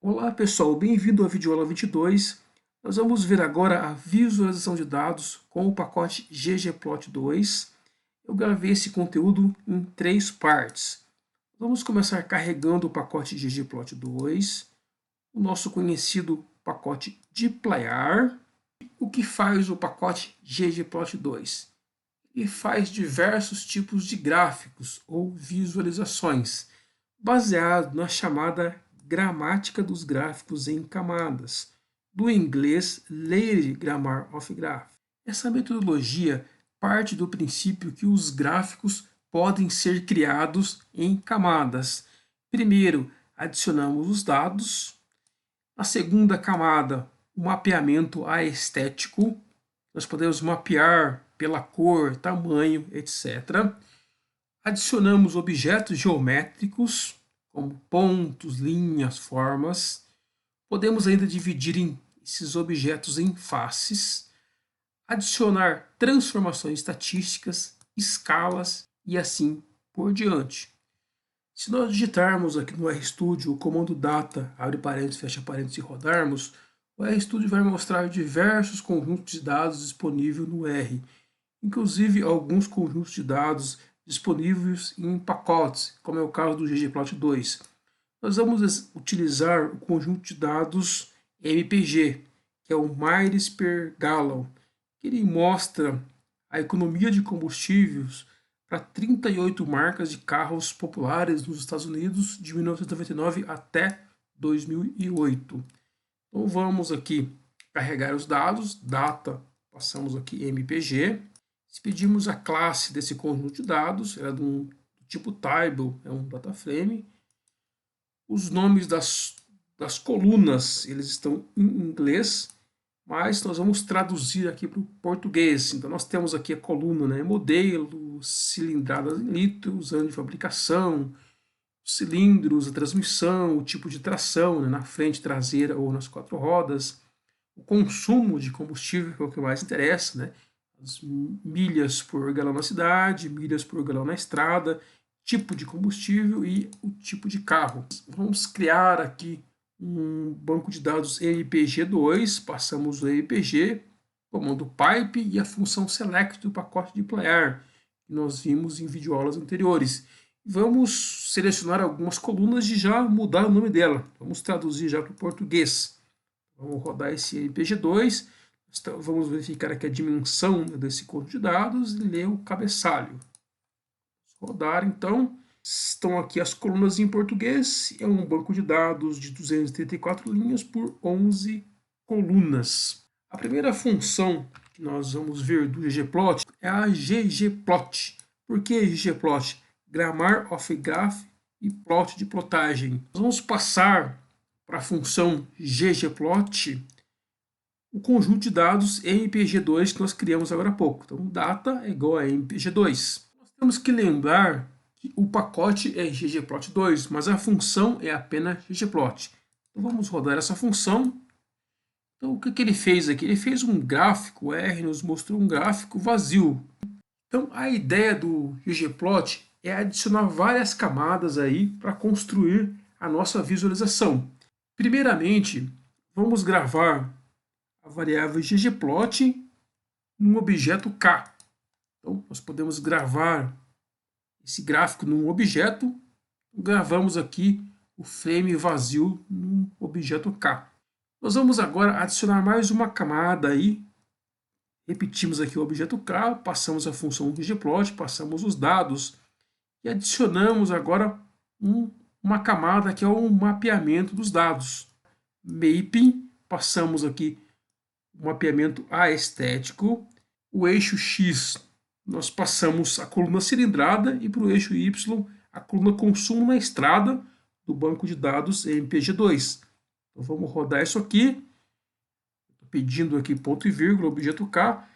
Olá pessoal, bem-vindo ao videoaula 22. Nós vamos ver agora a visualização de dados com o pacote ggplot2. Eu gravei esse conteúdo em 3 partes. Vamos começar carregando o pacote ggplot2, o nosso conhecido pacote dplyr. O que faz o pacote ggplot2? Ele faz diversos tipos de gráficos ou visualizações, baseado na chamada gramática dos gráficos em camadas, do inglês Layered Grammar of Graph. Essa metodologia parte do princípio que os gráficos podem ser criados em camadas. Primeiro, adicionamos os dados. Na segunda camada, o mapeamento aestético. Nós podemos mapear pela cor, tamanho, etc. Adicionamos objetos geométricos, como pontos, linhas, formas. Podemos ainda dividir esses objetos em faces, adicionar transformações estatísticas, escalas e assim por diante. Se nós digitarmos aqui no RStudio o comando data, abre parênteses, fecha parênteses e rodarmos, o RStudio vai mostrar diversos conjuntos de dados disponíveis no R, inclusive alguns conjuntos de dados disponíveis em pacotes, como é o caso do ggplot2. Nós vamos utilizar o conjunto de dados MPG, que é o Miles per Gallon, que ele mostra a economia de combustíveis para 38 marcas de carros populares nos Estados Unidos de 1999 até 2008. Então vamos aqui carregar os dados, data, passamos aqui MPG. Se pedimos a classe desse conjunto de dados, ela é do tipo table, é um data frame. Os nomes das colunas, eles estão em inglês, mas nós vamos traduzir aqui para o português. Então nós temos aqui a coluna, né, modelo, cilindradas em litros, ano de fabricação, cilindros, a transmissão, o tipo de tração, né, na frente, traseira ou nas 4 rodas, o consumo de combustível, que é o que mais interessa, né, as milhas por galão na cidade, milhas por galão na estrada, tipo de combustível e o tipo de carro. Vamos criar aqui um banco de dados MPG2, passamos o MPG, comando pipe e a função select do pacote dplyr, que nós vimos em videoaulas anteriores. Vamos selecionar algumas colunas e já mudar o nome dela. Vamos traduzir já para o português. Vamos rodar esse MPG2, vamos verificar aqui a dimensão desse conjunto de dados e ler o cabeçalho. Vamos rodar então. Estão aqui as colunas em português, é um banco de dados de 234 linhas por 11 colunas. A primeira função que nós vamos ver do ggplot é a ggplot. Por que ggplot? Grammar of Graph e plot de plotagem. Nós vamos passar para a função ggplot o conjunto de dados mpg2 que nós criamos agora há pouco. Então, data é igual a mpg2. Nós temos que lembrar que o pacote é ggplot2, mas a função é apenas ggplot. Então, vamos rodar essa função. Então, o que ele fez aqui? Ele fez um gráfico, o R nos mostrou um gráfico vazio. Então, a ideia do ggplot é adicionar várias camadas aí para construir a nossa visualização. Primeiramente, vamos gravar a variável ggplot num objeto K. Então, nós podemos gravar esse gráfico num objeto, gravamos aqui o frame vazio num objeto K. Nós vamos agora adicionar mais uma camada aí. Repetimos aqui o objeto K, passamos a função ggplot, passamos os dados e adicionamos agora uma camada que é o mapeamento dos dados. Mapping, passamos aqui o mapeamento aestético. O eixo X, nós passamos a coluna cilindrada e para o eixo Y, a coluna consumo na estrada do banco de dados MPG2. Então vamos rodar isso aqui. Estou pedindo aqui ponto e vírgula, objeto K.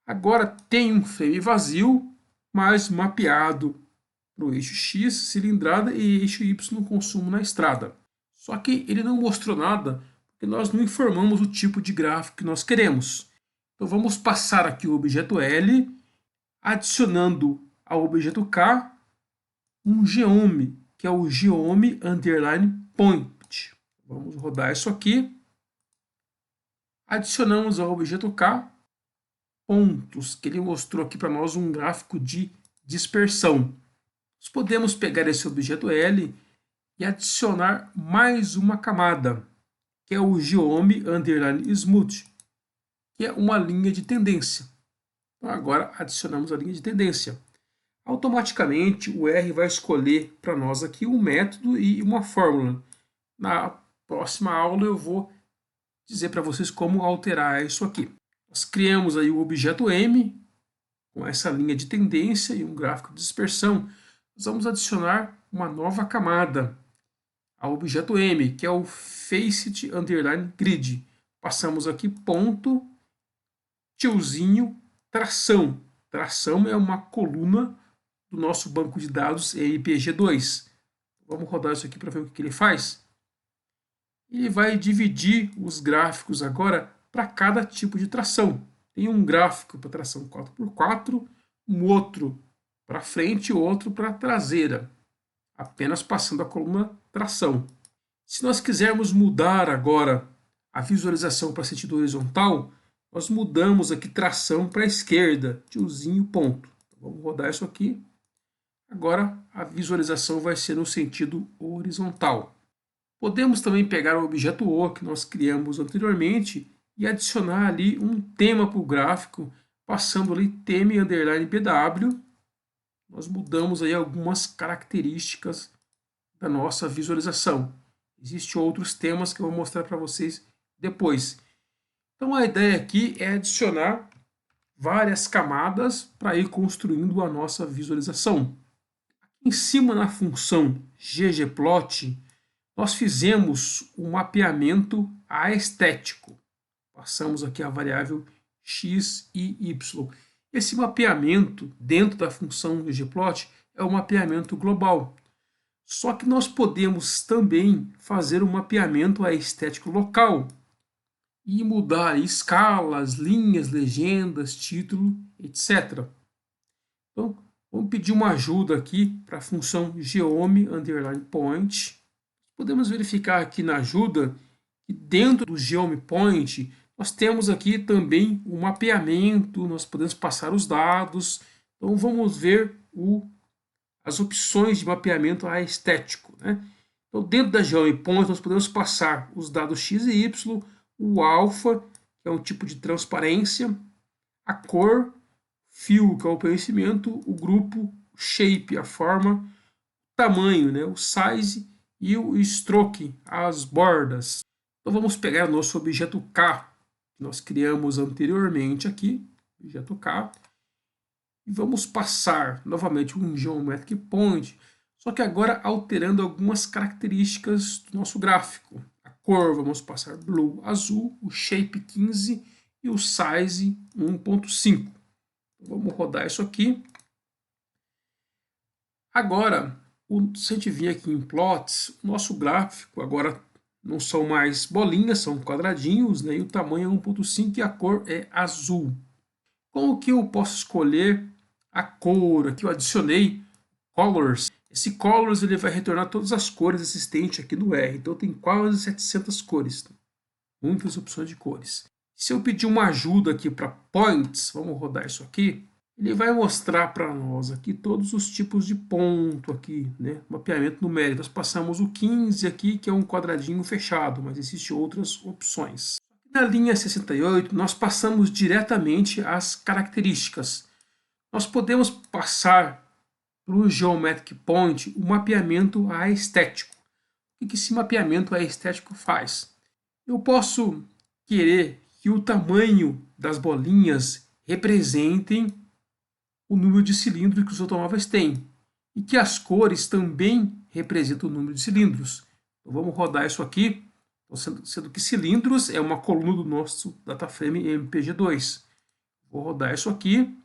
Agora tem um frame vazio, mas mapeado para o eixo X, cilindrada, e eixo Y, consumo na estrada. Só que ele não mostrou nada, porque nós não informamos o tipo de gráfico que nós queremos. Então vamos passar aqui o objeto L, adicionando ao objeto K um geome, que é o geome underline point. Vamos rodar isso aqui. Adicionamos ao objeto K pontos, que ele mostrou aqui para nós um gráfico de dispersão. Nós podemos pegar esse objeto L e adicionar mais uma camada, que é o Geome Underline Smooth, que é uma linha de tendência. Então agora adicionamos a linha de tendência. Automaticamente o R vai escolher para nós aqui um método e uma fórmula. Na próxima aula eu vou dizer para vocês como alterar isso aqui. Nós criamos aí o objeto M, com essa linha de tendência e um gráfico de dispersão. Nós vamos adicionar uma nova camada ao objeto M, que é o Facet Underline Grid. Passamos aqui ponto, tiozinho, tração. Tração é uma coluna do nosso banco de dados MPG2. Vamos rodar isso aqui para ver o que ele faz. Ele vai dividir os gráficos agora para cada tipo de tração. Tem um gráfico para tração 4x4, um outro para frente e outro para traseira, apenas passando a coluna tração. Se nós quisermos mudar agora a visualização para sentido horizontal, nós mudamos aqui tração para a esquerda, tiozinho, ponto. Então, vamos rodar isso aqui. Agora a visualização vai ser no sentido horizontal. Podemos também pegar o objeto O que nós criamos anteriormente e adicionar ali um tema para o gráfico, passando ali theme_bw. Nós mudamos aí algumas características da nossa visualização. Existem outros temas que eu vou mostrar para vocês depois. Então a ideia aqui é adicionar várias camadas para ir construindo a nossa visualização. Aqui em cima na função ggplot, nós fizemos um mapeamento aestético. Passamos aqui a variável x e y. Esse mapeamento dentro da função ggplot é o mapeamento global. Só que nós podemos também fazer um mapeamento aestético local e mudar escalas, linhas, legendas, título, etc. Então, vamos pedir uma ajuda aqui para a função geome_point. Podemos verificar aqui na ajuda que dentro do geomePoint nós temos aqui também o mapeamento, nós podemos passar os dados. Então vamos ver as opções de mapeamento aestético, né? Então dentro da geomePoint nós podemos passar os dados x e y, o alfa, que é um tipo de transparência, a cor, fio, que é o preenchimento, o grupo, o shape, a forma, o tamanho, né? O size e o stroke, as bordas. Então vamos pegar o nosso objeto K, que nós criamos anteriormente aqui, objeto K, e vamos passar novamente um Geometric Point, só que agora alterando algumas características do nosso gráfico. A cor vamos passar Blue, azul, o Shape 15 e o Size 1.5. Então, vamos rodar isso aqui. Agora, se a gente vir aqui em plots, o nosso gráfico agora não são mais bolinhas, são quadradinhos, né? E o tamanho é 1.5 e a cor é azul. Como que eu posso escolher a cor? Aqui eu adicionei Colors. Esse Colors ele vai retornar todas as cores existentes aqui no R. Então tem quase 700 cores. Muitas opções de cores. Se eu pedir uma ajuda aqui para Points, vamos rodar isso aqui. Ele vai mostrar para nós aqui todos os tipos de ponto aqui, né? Mapeamento numérico. Nós passamos o 15 aqui, que é um quadradinho fechado, mas existem outras opções. Na linha 68, nós passamos diretamente as características. Nós podemos passar para o Geometric Point o mapeamento aestético. O que esse mapeamento aestético faz? Eu posso querer que o tamanho das bolinhas representem o número de cilindros que os automóveis têm e que as cores também representam o número de cilindros. Então, vamos rodar isso aqui, sendo que cilindros é uma coluna do nosso dataframe MPG2. Vou rodar isso aqui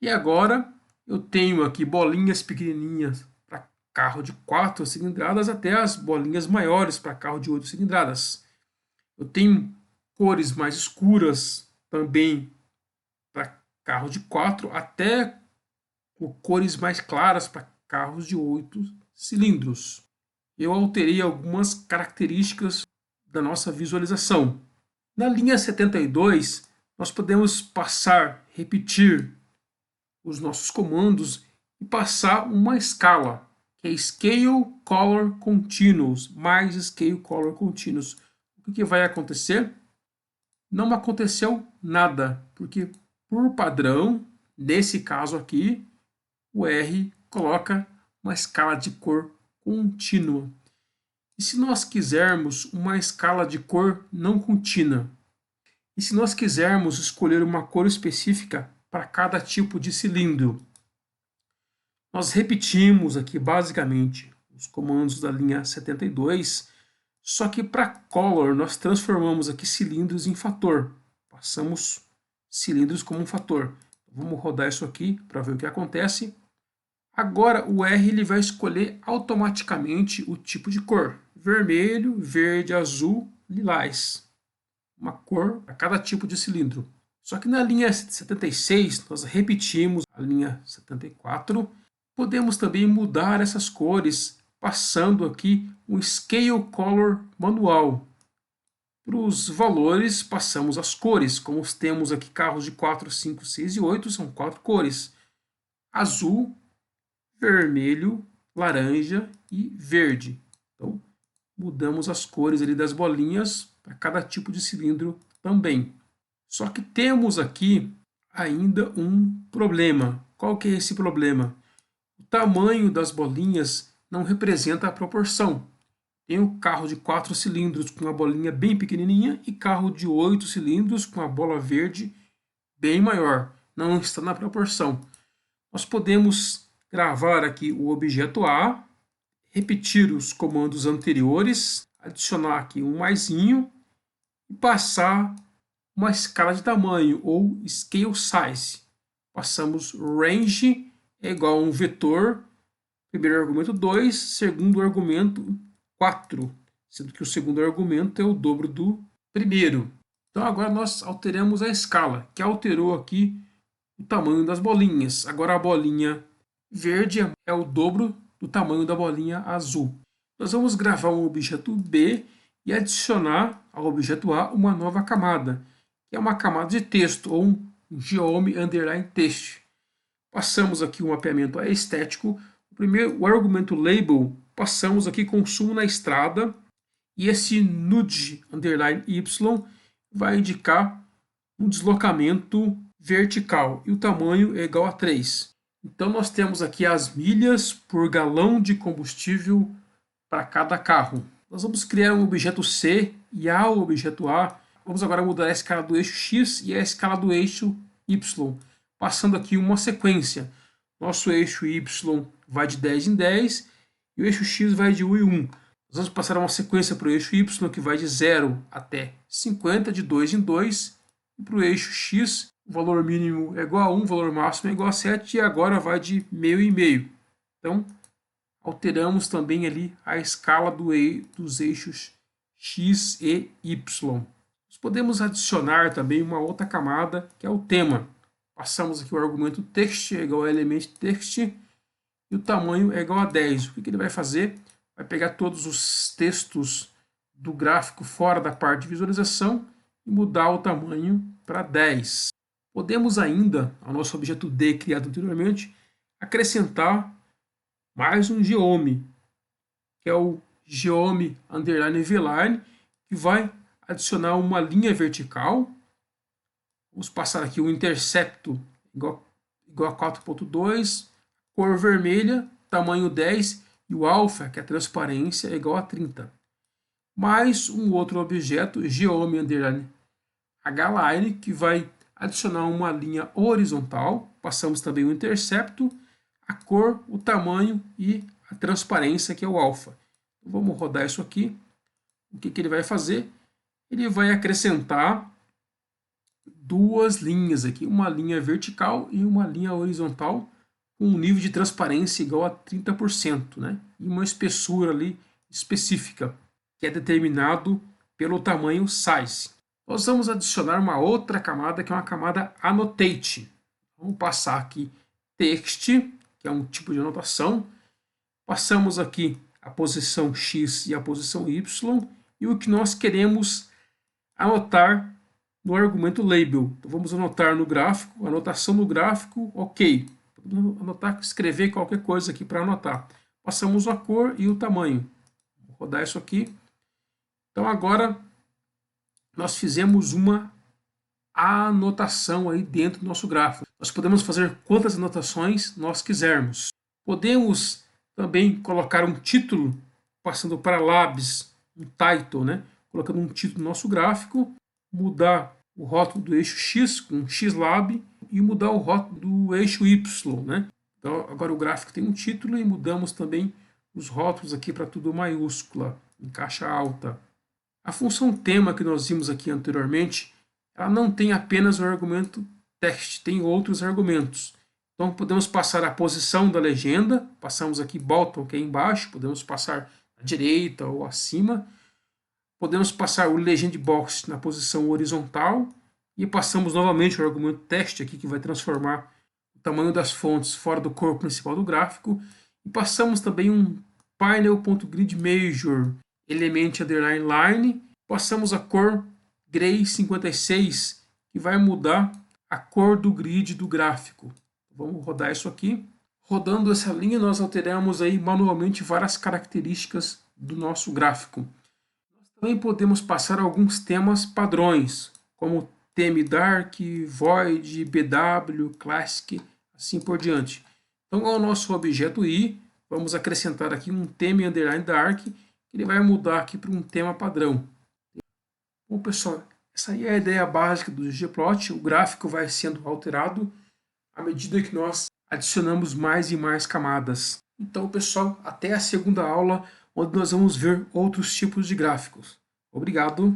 e agora eu tenho aqui bolinhas pequenininhas para carro de 4 cilindradas até as bolinhas maiores para carro de 8 cilindradas. Eu tenho cores mais escuras também para carro de 4 até cores mais claras para carros de 8 cilindros. Eu alterei algumas características da nossa visualização. Na linha 72, nós podemos repetir os nossos comandos e passar uma escala, que é Scale Color Continuous, mais Scale Color Continuous. O que vai acontecer? Não aconteceu nada, porque por padrão, nesse caso aqui, o R coloca uma escala de cor contínua. E se nós quisermos uma escala de cor não contínua? E se nós quisermos escolher uma cor específica para cada tipo de cilindro? Nós repetimos aqui basicamente os comandos da linha 72, só que para color nós transformamos aqui cilindros em fator. Passamos cilindros como um fator. Vamos rodar isso aqui para ver o que acontece. Agora o R ele vai escolher automaticamente o tipo de cor. Vermelho, verde, azul, lilás. Uma cor para cada tipo de cilindro. Só que na linha 76 nós repetimos a linha 74. Podemos também mudar essas cores passando aqui um Scale Color manual. Para os valores passamos as cores. Como temos aqui carros de 4, 5, 6 e 8, são 4 cores. Azul, vermelho, laranja e verde. Então, mudamos as cores ali das bolinhas para cada tipo de cilindro também. Só que temos aqui ainda um problema. Qual que é esse problema? O tamanho das bolinhas não representa a proporção. Tem o carro de 4 cilindros com uma bolinha bem pequenininha e carro de 8 cilindros com a bola verde bem maior. Não está na proporção. Nós podemos gravar aqui o objeto A, repetir os comandos anteriores, adicionar aqui um maisinho e passar uma escala de tamanho ou scale size. Passamos range é igual a um vetor, primeiro argumento 2, segundo argumento 4, sendo que o segundo argumento é o dobro do primeiro. Então agora nós alteramos a escala, que alterou aqui o tamanho das bolinhas. Agora a bolinha verde é o dobro do tamanho da bolinha azul. Nós vamos gravar um objeto B e adicionar ao objeto A uma nova camada, que é uma camada de texto, ou um Geome Underline Text. Passamos aqui um mapeamento estético. O argumento label, passamos aqui consumo na estrada, e esse nudge underline y vai indicar um deslocamento vertical, e o tamanho é igual a 3. Então nós temos aqui as milhas por galão de combustível para cada carro. Nós vamos criar um objeto C e ao objeto A. Vamos agora mudar a escala do eixo X e a escala do eixo Y, passando aqui uma sequência. Nosso eixo Y vai de 10 em 10 e o eixo X vai de 1 em 1. Nós vamos passar uma sequência para o eixo Y que vai de 0 até 50, de 2 em 2. E para o eixo X, o valor mínimo é igual a 1, o valor máximo é igual a 7 e agora vai de meio em meio. Então, alteramos também ali a escala dos eixos X e Y. Nós podemos adicionar também uma outra camada, que é o tema. Passamos aqui o argumento text é igual a element text e o tamanho é igual a 10. O que ele vai fazer? Vai pegar todos os textos do gráfico fora da parte de visualização e mudar o tamanho para 10. Podemos ainda, ao nosso objeto D criado anteriormente, acrescentar mais um geome, que é o geome underline vline, que vai adicionar uma linha vertical. Vamos passar aqui o intercepto igual a 4.2, cor vermelha, tamanho 10, e o alfa, que é a transparência, é igual a 30. Mais um outro objeto, geome underline hline, que vai adicionar uma linha horizontal. Passamos também o intercepto, a cor, o tamanho e a transparência, que é o alfa. Vamos rodar isso aqui. O que ele vai fazer? Ele vai acrescentar duas linhas aqui, uma linha vertical e uma linha horizontal, com um nível de transparência igual a 30%, né? E uma espessura ali específica, que é determinado pelo tamanho size. Nós vamos adicionar uma outra camada, que é uma camada annotate. Vamos passar aqui text, que é um tipo de anotação. Passamos aqui a posição X e a posição Y e o que nós queremos anotar no argumento label. Então, vamos anotar no gráfico, anotação no gráfico, ok. Vamos anotar, escrever qualquer coisa aqui para anotar. Passamos a cor e o tamanho. Vou rodar isso aqui. Então agora nós fizemos uma anotação aí dentro do nosso gráfico. Nós podemos fazer quantas anotações nós quisermos. Podemos também colocar um título, passando para labs, um title, né? Colocando um título no nosso gráfico, mudar o rótulo do eixo X com XLab e mudar o rótulo do eixo Y, né? Então agora o gráfico tem um título e mudamos também os rótulos aqui para tudo maiúscula, em caixa alta. A função tema que nós vimos aqui anteriormente, ela não tem apenas o argumento text, tem outros argumentos. Então podemos passar a posição da legenda, passamos aqui bottom, que é embaixo, podemos passar à direita ou acima. Podemos passar o legend box na posição horizontal e passamos novamente o argumento text aqui, que vai transformar o tamanho das fontes fora do corpo principal do gráfico. E passamos também um panel.grid measure, element underline line, passamos a cor gray 56, que vai mudar a cor do grid do gráfico. Vamos rodar isso aqui. Rodando essa linha, nós alteramos aí manualmente várias características do nosso gráfico. Nós também podemos passar alguns temas padrões, como theme dark, void, bw, classic, assim por diante. Então, ao nosso objeto i, vamos acrescentar aqui um theme underline dark, que ele vai mudar aqui para um tema padrão. Bom, pessoal, essa aí é a ideia básica do ggplot. O gráfico vai sendo alterado à medida que nós adicionamos mais e mais camadas. Então, pessoal, até a segunda aula, onde nós vamos ver outros tipos de gráficos. Obrigado!